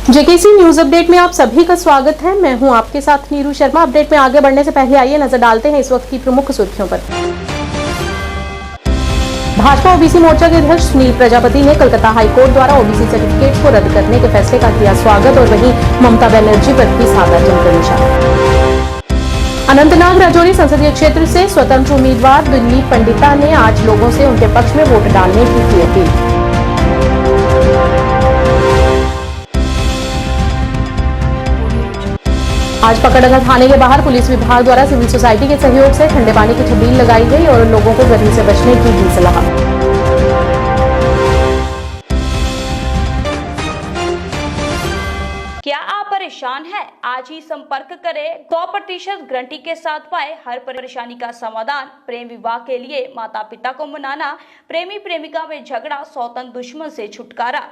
JKC news update में आप सभी का स्वागत है। मैं हूं आपके साथ नीरू शर्मा। अपडेट में आगे बढ़ने से पहले आइए नजर डालते हैं इस वक्त की प्रमुख सुर्खियों पर। भाजपा ओबीसी मोर्चा के अध्यक्ष सुनील प्रजापति ने कलकत्ता हाईकोर्ट द्वारा ओबीसी सर्टिफिकेट को रद्द करने के फैसले का किया स्वागत और वहीं ममता बनर्जी पर भी साधा जमकर निशाना। अनंतनाग राजौरी संसदीय क्षेत्र से स्वतंत्र उम्मीदवार दिलीप पंडिता ने आज लोगों से उनके पक्ष में वोट डालने की अपील। आज पकड़ंगा थाने के बाहर पुलिस विभाग द्वारा सिविल सोसाइटी के सहयोग से ठंडे पानी की छबील लगाई गई और लोगों को गर्मी से बचने की दी सलाह। क्या आप परेशान हैं? आज ही संपर्क करें। 100% गारंटी के साथ पाए हर परेशानी का समाधान। प्रेम विवाह के लिए माता पिता को मनाना, प्रेमी प्रेमिका में झगड़ा, सौतन दुश्मन से छुटकारा,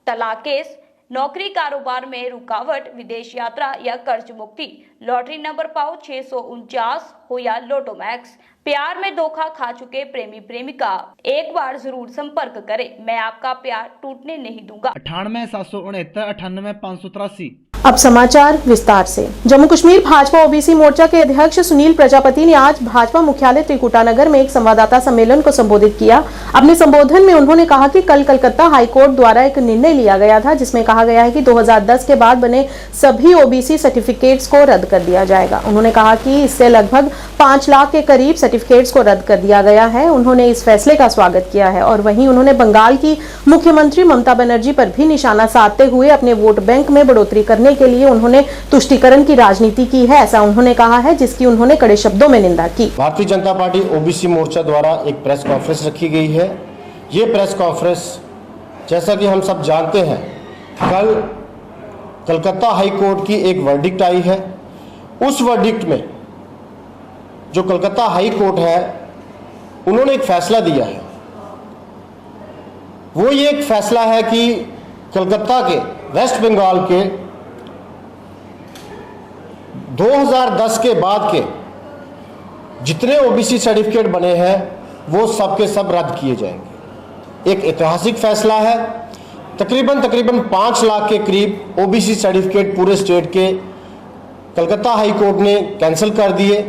तलाक केस, नौकरी कारोबार में रुकावट, विदेश यात्रा या कर्ज मुक्ति, लॉटरी नंबर पाओ 649 हो या लोटो मैक्स, प्यार में धोखा खा चुके प्रेमी प्रेमिका, एक बार जरूर संपर्क करें। मैं आपका प्यार टूटने नहीं दूंगा। 98,769 अब समाचार विस्तार से। जम्मू कश्मीर भाजपा ओबीसी मोर्चा के अध्यक्ष सुनील प्रजापति ने आज भाजपा मुख्यालय त्रिकुटानगर में एक संवाददाता सम्मेलन को संबोधित किया। अपने संबोधन में उन्होंने कहा कि कल कलकत्ता हाईकोर्ट द्वारा एक निर्णय लिया गया था जिसमें कहा गया है कि 2010 के बाद बने सभी ओबीसी सर्टिफिकेट्स को रद्द कर दिया जाएगा। उन्होंने कहा कि इससे लगभग 5 लाख के करीब सर्टिफिकेट्स को रद्द कर दिया गया है। उन्होंने इस फैसले का स्वागत किया है और वहीं उन्होंने बंगाल की मुख्यमंत्री ममता बनर्जी पर भी निशाना साधते हुए अपने वोट बैंक में बढ़ोतरी करने के लिए उन्होंने तुष्टीकरण की राजनीति की है, ऐसा उन्होंने कहा है, जिसकी उन्होंने कड़े शब्दों में निंदा की। भारतीय जनता पार्टी ओबीसी मोर्चा द्वारा एक प्रेस कॉन्फ्रेंस रखी गई है। ये प्रेस कॉन्फ्रेंस, जैसा कि हम सब जानते हैं, कल कलकत्ता हाई कोर्ट की एक वर्डिक्ट आई है। उस वर्डिक्ट में जो कलकत्ता हाई कोर्ट है, उन्होंने एक फैसला दिया है। वो ये एक फैसला है कि कलकत्ता के, वेस्ट बंगाल के 2010 के बाद के जितने ओबीसी सर्टिफिकेट बने हैं वो सब के सब रद्द किए जाएंगे। एक ऐतिहासिक फैसला है। तकरीबन 5 लाख के करीब ओबीसी सर्टिफिकेट पूरे स्टेट के कलकत्ता हाई कोर्ट ने कैंसिल कर दिए।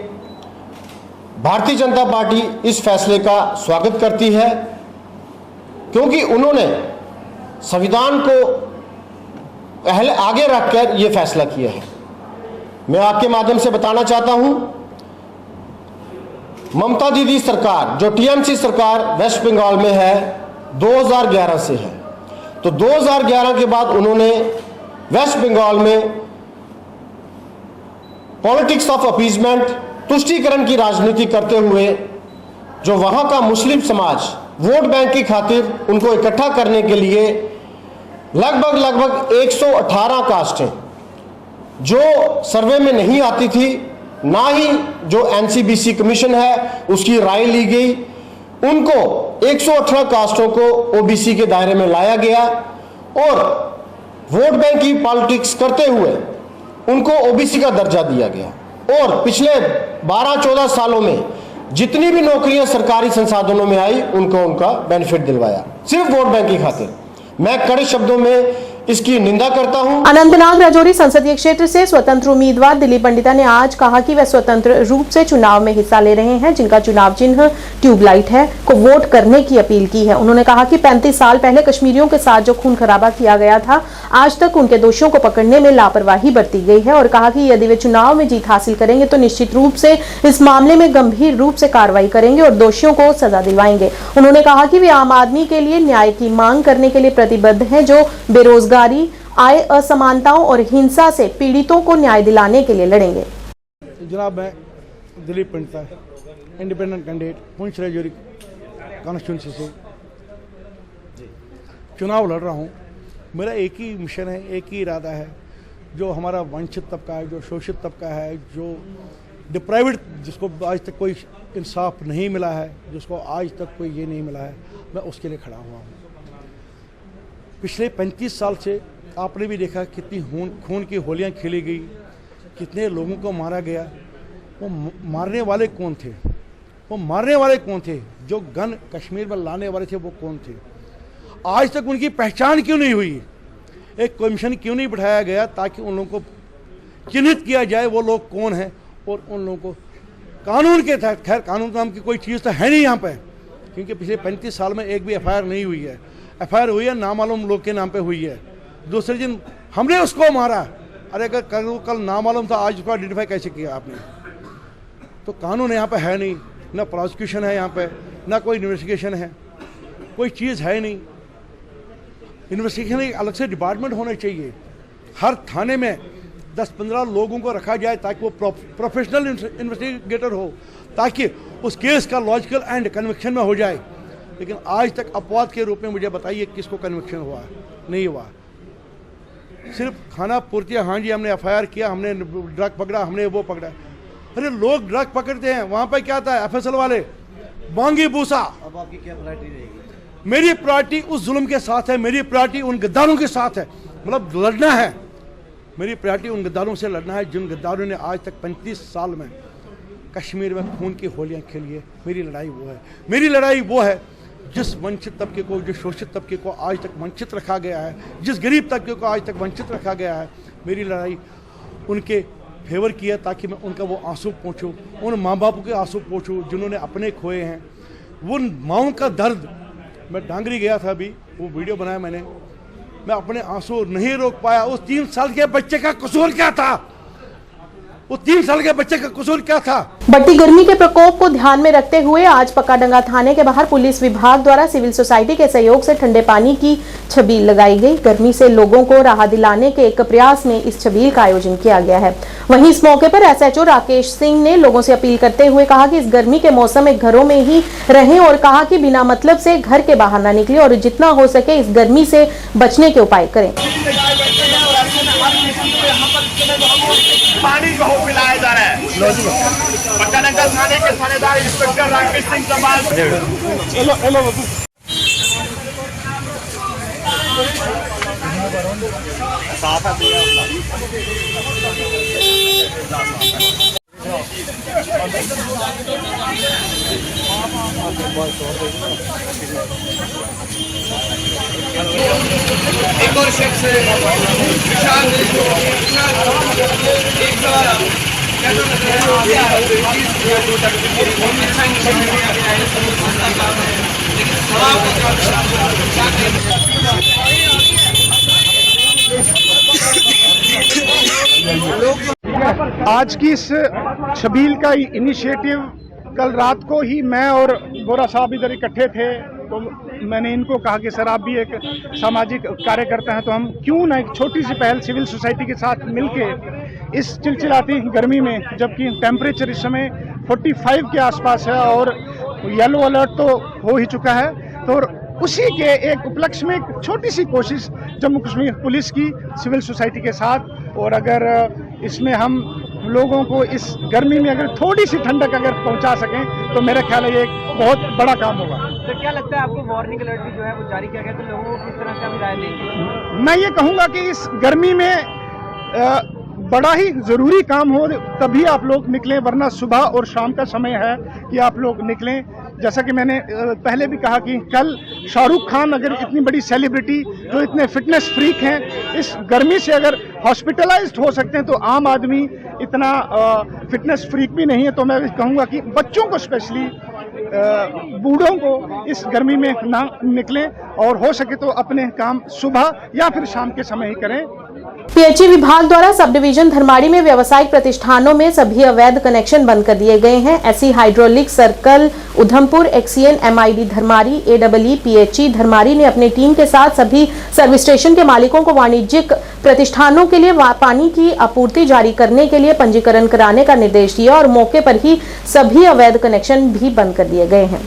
भारतीय जनता पार्टी इस फैसले का स्वागत करती है क्योंकि उन्होंने संविधान को पहले आगे रखकर यह फैसला किया है। मैं आपके माध्यम से बताना चाहता हूं, ममता दीदी सरकार, जो टीएमसी सरकार वेस्ट बंगाल में है, 2011 से है। तो 2011 के बाद उन्होंने वेस्ट बंगाल में पॉलिटिक्स ऑफ अपीजमेंट, तुष्टीकरण की राजनीति करते हुए जो वहां का मुस्लिम समाज वोट बैंक की खातिर उनको इकट्ठा करने के लिए लगभग 118 कास्टें जो सर्वे में नहीं आती थी, ना ही जो एनसीबीसी कमीशन है उसकी राय ली गई, उनको 118 कास्टों को ओबीसी के दायरे में लाया गया और वोट बैंक की पॉलिटिक्स करते हुए उनको ओबीसी का दर्जा दिया गया। और पिछले 12-14 सालों में जितनी भी नौकरियां सरकारी संसाधनों में आई, उनको उनका बेनिफिट दिलवाया, सिर्फ वोट बैंक की खातिर। मैं कड़े शब्दों में इसकी निंदा करता हूं। अनंतनाग राजौरी संसदीय क्षेत्र से स्वतंत्र उम्मीदवार दिलीप पंडिता ने आज कहा कि वह स्वतंत्र रूप से चुनाव में हिस्सा ले रहे हैं, जिनका चुनाव चिन्ह ट्यूबलाइट है, को वोट करने की अपील की है। उन्होंने कहा कि 35 साल पहले कश्मीरियों के साथ जो खून खराबा किया गया था, आज तक उनके दोषियों को पकड़ने में लापरवाही बरती गई है और कहा कि यदि वे चुनाव में जीत हासिल करेंगे तो निश्चित रूप से इस मामले में गंभीर रूप से कार्रवाई करेंगे और दोषियों को सजा दिलवाएंगे। उन्होंने कहा कि वे आम आदमी के लिए न्याय की मांग करने के लिए प्रतिबद्ध हैं, जो बेरोजगारी, आय असमानताओं और हिंसा से पीड़ितों को न्याय दिलाने के लिए लड़ेंगे। जनाब, मैं Dilip Pandita, independent candidate, Poonch Rajouri constituency से चुनाव लड़ रहा हूं। मेरा एक ही मिशन है, एक ही इरादा है। जो हमारा वंचित तबका है, जो शोषित तबका है, जो डिप्राइव्ड, जिसको आज तक कोई इंसाफ नहीं मिला है, जिसको आज तक कोई ये नहीं मिला है, मैं उसके लिए खड़ा हुआ हूँ। पिछले 35 साल से आपने भी देखा कितनी खून की होलियां खेली गई, कितने लोगों को मारा गया। वो मारने वाले कौन थे? वो मारने वाले कौन थे? जो गन कश्मीर में लाने वाले थे वो कौन थे? आज तक उनकी पहचान क्यों नहीं हुई? एक कमीशन क्यों नहीं बिठाया गया ताकि उन लोगों को चिन्हित किया जाए वो लोग कौन हैं, और उन लोगों को कानून के तहत, खैर कानून नाम की कोई चीज़ तो है नहीं यहाँ पे, क्योंकि पिछले 35 साल में एक भी एफआईआर नहीं हुई है। एफआईआर हुई है नामालूम लोग के नाम पे हुई है। दूसरे दिन हमने उसको मारा, अरे अगर कल नामालूम था, आज उसको आइडेंटिफाई कैसे किया आपने? तो कानून यहाँ पे है नहीं, ना प्रोसिक्यूशन है यहाँ पे, ना कोई इन्वेस्टिगेशन है, कोई चीज़ है नहीं। इन्वेस्टिगेशन एक अलग से डिपार्टमेंट होना चाहिए। हर थाने में 10-15 लोगों को रखा जाए ताकि वो प्रोफेशनल इन्वेस्टिगेटर हो, ताकि उस केस का लॉजिकल एंड कन्विक्शन में हो जाए। लेकिन आज तक अपवाद के रूप में मुझे बताइए किसको कन्विक्शन हुआ? नहीं हुआ। सिर्फ खाना पूर्ति, हाँ जी हमने एफआईआर किया, हमने ड्रग पकड़ा, हमने वो पकड़ा। अरे लोग ड्रग पकड़ते हैं, वहाँ पर क्या था, एफएसएल वाले बांगी भूसा। अब आपकी क्या प्रायोरिटी रहेगी? मेरी प्रायोरिटी उस जुल्म के साथ है, मेरी प्रायोरिटी उन गद्दारों के साथ है, मतलब लड़ना है। मेरी प्रायोरिटी उन गद्दारों से लड़ना है जिन गद्दारों ने आज तक 35 साल में कश्मीर में खून की होलियां खेली है। मेरी लड़ाई वो है, मेरी लड़ाई वो है जिस वंचित तबके को, जिस शोषित तबके को आज तक वंचित रखा गया है, जिस गरीब तबके को आज तक वंचित रखा गया है। मेरी लड़ाई उनके फेवर की है ताकि मैं उनका वो आंसू पहुँचूँ, उन माँ बापों के आंसू पहुँचूँ जिन्होंने अपने खोए हैं। वो माँओं का दर्द, मैं डांगरी गया था अभी, वो वीडियो बनाया मैंने, मैं अपने आंसू नहीं रोक पाया। उस 3 साल के बच्चे का कसूर क्या था? वो 3 साल के बच्चे का कसूर क्या था? बढ़ती गर्मी के प्रकोप को ध्यान में रखते हुए आज पक्काडंगा थाने के बाहर पुलिस विभाग द्वारा सिविल सोसाइटी के सहयोग से ठंडे पानी की छबील लगाई गई। गर्मी से लोगों को राहत दिलाने के एक प्रयास में इस छबील का आयोजन किया गया है। वहीं इस मौके पर एसएचओ राकेश सिंह ने लोगों से अपील करते हुए कहा कि इस गर्मी के मौसम में घरों में ही रहें और कहा कि बिना मतलब से घर के बाहर ना निकले और जितना हो सके इस गर्मी से बचने के उपाय करें। पानी को पिलाया जा रहा है। पक्काडंगा थाने के थानेदार इंस्पेक्टर राकेश सिंह समाज एक और शख्स विशाल आज की इस छबील का इनिशिएटिव कल रात को ही मैं और बोरा साहब इधर इकट्ठे थे, तो मैंने इनको कहा कि सर आप भी एक सामाजिक कार्यकर्ता हैं, तो हम क्यों ना एक छोटी सी पहल सिविल सोसाइटी के साथ मिलके इस चिलचिलाती गर्मी में, जबकि टेम्परेचर इस समय 45 के आसपास है और येलो अलर्ट तो हो ही चुका है, तो उसी के एक उपलक्ष्य में एक छोटी सी कोशिश जम्मू कश्मीर पुलिस की सिविल सोसाइटी के साथ, और अगर इसमें हम लोगों को इस गर्मी में अगर थोड़ी सी ठंडक अगर पहुंचा सकें तो मेरा ख्याल है ये एक बहुत बड़ा काम होगा। तो क्या लगता है आपको, वार्निंग अलर्ट भी जो है वो जारी किया गया, तो लोगों को किस तरह से अभी राय देंगे? मैं ये कहूँगा कि इस गर्मी में बड़ा ही ज़रूरी काम हो तभी आप लोग निकलें, वरना सुबह और शाम का समय है कि आप लोग निकलें। जैसा कि मैंने पहले भी कहा कि कल शाहरुख खान अगर इतनी बड़ी सेलिब्रिटी जो इतने फिटनेस फ्रीक हैं, इस गर्मी से अगर हॉस्पिटलाइज्ड हो सकते हैं, तो आम आदमी इतना फिटनेस फ्रीक भी नहीं है। तो मैं कहूँगा कि बच्चों को स्पेशली, बूढ़ों को इस गर्मी में ना निकलें और हो सके तो अपने काम सुबह या फिर शाम के समय ही करें। पीएचई विभाग द्वारा सब डिवीजन धर्माड़ी में व्यावसायिक प्रतिष्ठानों में सभी अवैध कनेक्शन बंद कर दिए गए हैं। SC hydraulic circle Udhampur, XEN MID Dharmari, AWE PHE Dharmari ने अपनी टीम के साथ सभी सर्विस स्टेशन के मालिकों को वाणिज्यिक प्रतिष्ठानों के लिए पानी की आपूर्ति जारी करने के लिए पंजीकरण कराने का निर्देश दिया और मौके पर ही सभी अवैध कनेक्शन भी बंद कर दिए गए हैं।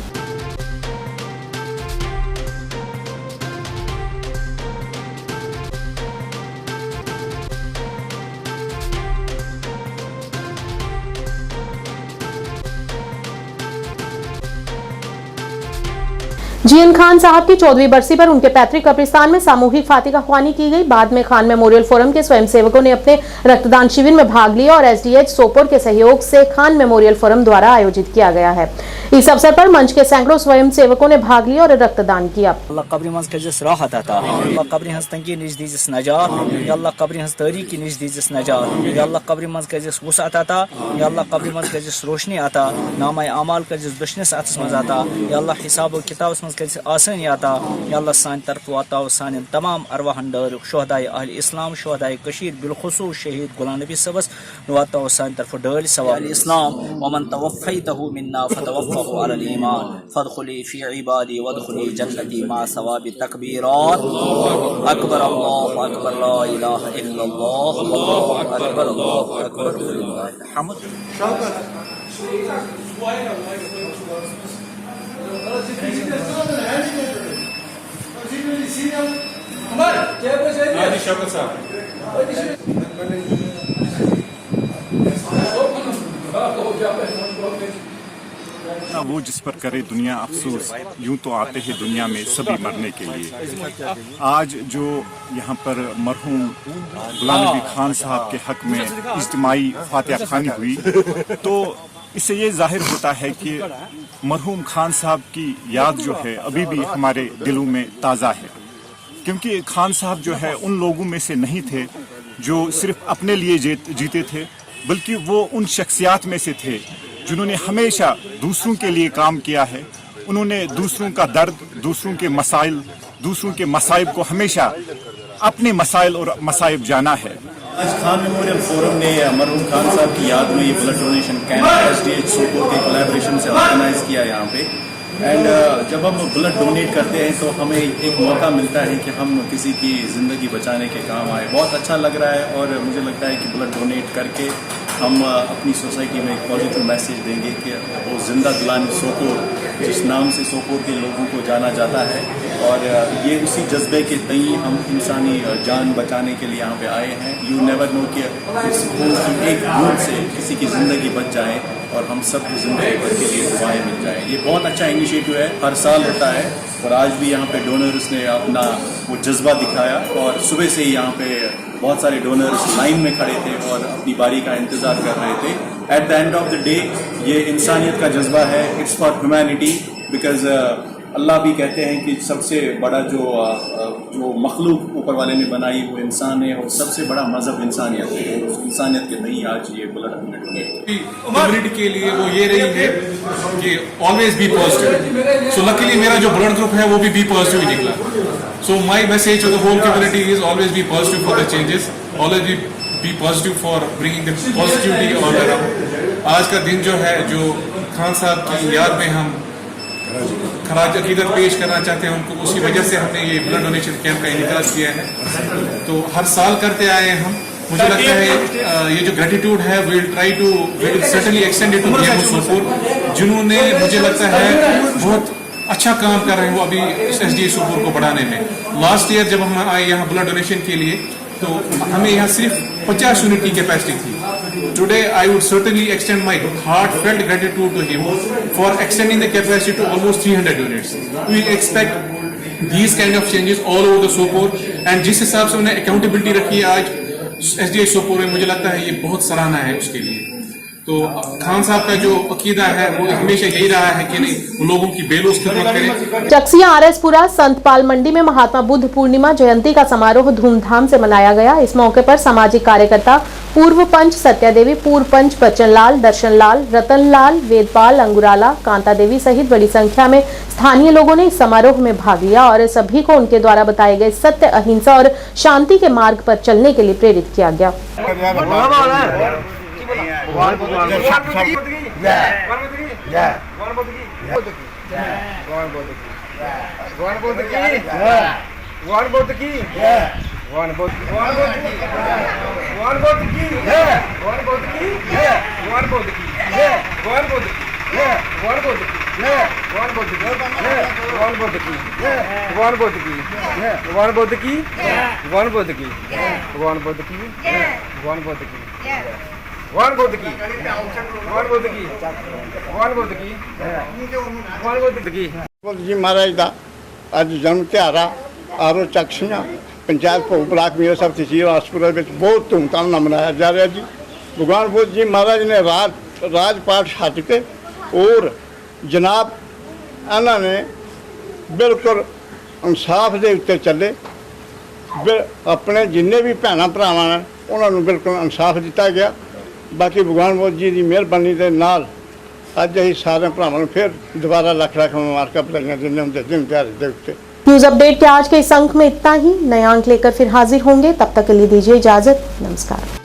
जीएन खान साहब की 14वीं बरसी पर उनके पैतृक कब्रिस्तान में सामूहिक फातिहा ख्वानी की गई। बाद में खान मेमोरियल फोरम के स्वयंसेवकों ने अपने रक्तदान शिविर में भाग लिया और एसडीएच सोपोर के सहयोग से खान मेमोरियल फोरम द्वारा आयोजित किया गया है। इस अवसर पर मंच के सैकड़ों स्वयंसेवकों ने भाग लिया और रक्तदान किया। रोशनी आता नामा अमाल कर दुशनस अतस मज आता या अल्लाह हिसाब व किताब मज कर आसानी आता या अल्लाह सान तरफ वाता व सान तमाम अरवाहन दर शहदाए अहल इस्लाम शहदाए कशीर बिलखुसूस शहीद गुलाम नबी सबस वाता व सान तरफ दर सवाल इस्लाम व मन तवफ़ैतहु मिन्ना फतवफ़हु अलल ईमान फदखुली फी इबादी वदखुली जन्नती मा सवाबि तकबीरात अकबर अल्लाहु अकबर ला इलाहा इल्लल्लाह अल्लाहु अकबर वलिल्लाहिल हम्द। वो जिस पर करे दुनिया अफसोस, यूं तो आते हैं दुनिया में सभी मरने के लिए। आज जो यहाँ पर मरहूम गुलाम नबी खान साहब के हक में इज्तिमाई फातिहा ख्वानी हुई, तो इससे ये जाहिर होता है कि मरहूम खान साहब की याद जो है अभी भी हमारे दिलों में ताज़ा है, क्योंकि खान साहब जो है उन लोगों में से नहीं थे जो सिर्फ अपने लिए जीते थे, बल्कि वो उन शख्सियात में से थे जिन्होंने हमेशा दूसरों के लिए काम किया है। उन्होंने दूसरों का दर्द, दूसरों के मसाइल, दूसरों के मसाइब को हमेशा अपने मसाइल और मसाइब जाना है। आज खान मेमोरियल फोरम ने मरहूम खान साहब की याद में ये blood donation camp SDH Sopore के कोलैबोरेशन से ऑर्गेनाइज किया यहाँ पे। एंड जब हम ब्लड डोनेट करते हैं तो हमें एक मौका मिलता है कि हम किसी की ज़िंदगी बचाने के काम आए। बहुत अच्छा लग रहा है और मुझे लगता है कि ब्लड डोनेट करके हम अपनी सोसाइटी में एक पॉजिटिव मैसेज देंगे कि वो जिंदा दिलान सोपोर, जिस नाम से सोपोर के लोगों को जाना जाता है, और ये उसी जज्बे के तई हम इंसानी जान बचाने के लिए यहाँ पे आए हैं। यू नेवर नो कि एक बूंद से किसी की ज़िंदगी बच जाए और हम सबको ज़िंदगी भर के लिए दुआएं मिल जाए। ये बहुत अच्छा इनिशिएटिव है, हर साल होता है और आज भी यहाँ पे डोनर्स ने अपना वो जज्बा दिखाया और सुबह से ही यहाँ पे बहुत सारे डोनर्स लाइन में खड़े थे और अपनी बारी का इंतज़ार कर रहे थे। At the end of the day ये इंसानियत का जज्बा है, इट्स फॉर ह्यूमैनिटी, बिकॉज अल्लाह भी कहते हैं कि सबसे बड़ा जो मखलूक ऊपर वाले ने बनाई वो इंसान है और सबसे बड़ा मजहब इंसानियत है। इंसानियत के नहीं आज ये ब्लड कम्युनिटी के लिए वो ये रही है कि always be positive. So luckily मेरा जो ब्लड ग्रुप है वो भी बी पॉजिटिव ही निकला। So my message to the whole community is always be positive for the changes, always be positive for bringing the positivity all around. आज का दिन जो है, जो खान साहब की याद में हम खराज अकीदत पेश करना चाहते हैं उनको, उसी वजह से हमने ये ब्लड डोनेशन कैंप का इनेकाज किया है। तो हर साल करते आए हैं हम। मुझे लगता है ये जो ग्रेटिट्यूड है will certainly extend it to GMO Sopore, जिन्होंने मुझे लगता है बहुत अच्छा काम कर रहे हैं वो अभी एसडीएच सोपोर को बढ़ाने में। लास्ट ईयर जब हम आए यहाँ ब्लड डोनेशन के लिए तो हमें यहाँ सिर्फ 50 यूनिट की कैपेसिटी थी। Today, I would certainly extend my heartfelt gratitude to him for extending the capacity to almost 300 units. We expect these kind of changes all over the Sopor, and जिस हिसाब से उन्हें accountability रखी है आज SDH Sopor में, मुझे लगता है ये बहुत सराहना है उसके लिए। तो खान साहब का जो अकीदा है वो हमेशा यही रहा है कि नहीं, लोगों की बेलोस खिदमत करें। चक्सिया आरएसपुरा संतपाल मंडी में महात्मा बुद्ध पूर्णिमा जयंती का समारोह धूमधाम से मनाया गया। इस मौके पर सामाजिक कार्यकर्ता पूर्व पंच सत्या देवी, पूर्व पंच बच्चन लाल, दर्शन लाल, रतन लाल, वेदपाल, अंगुराला, कांता देवी सहित बड़ी संख्या में स्थानीय लोगों ने इस समारोह में भाग लिया और सभी को उनके द्वारा बताए गए सत्य, अहिंसा और शांति के मार्ग पर चलने के लिए प्रेरित किया गया। भगवान बुद्ध की जी महाराज का अज जन्म त्योहार आरो चक्सियां पंचायत भोग ब्लाक मेयर साहब तहसील आसपुरा बहुत धूमधाम नाल मनाया जा रहा जी। भगवान बुद्ध जी महाराज ने राजपाट छड्ड के और जनाब इन्होंने बिल्कुल इंसाफ के उत्ते चले, अपने जिन्ने भी भैन भरावां ने उन्होंने बिल्कुल इंसाफ दिता गया। बाकी भगवान बुद्ध जी की मेहरबानी के नाल अज असीं सारे भरावां नूं फिर दोबारा लख लख मुबारकां बधाइयां दिंदे हुंदे दिन त्यार दे उत्ते। न्यूज अपडेट के आज के इस अंक में इतना ही। नए अंक लेकर फिर हाजिर होंगे, तब तक के लिए दीजिए इजाजत। नमस्कार।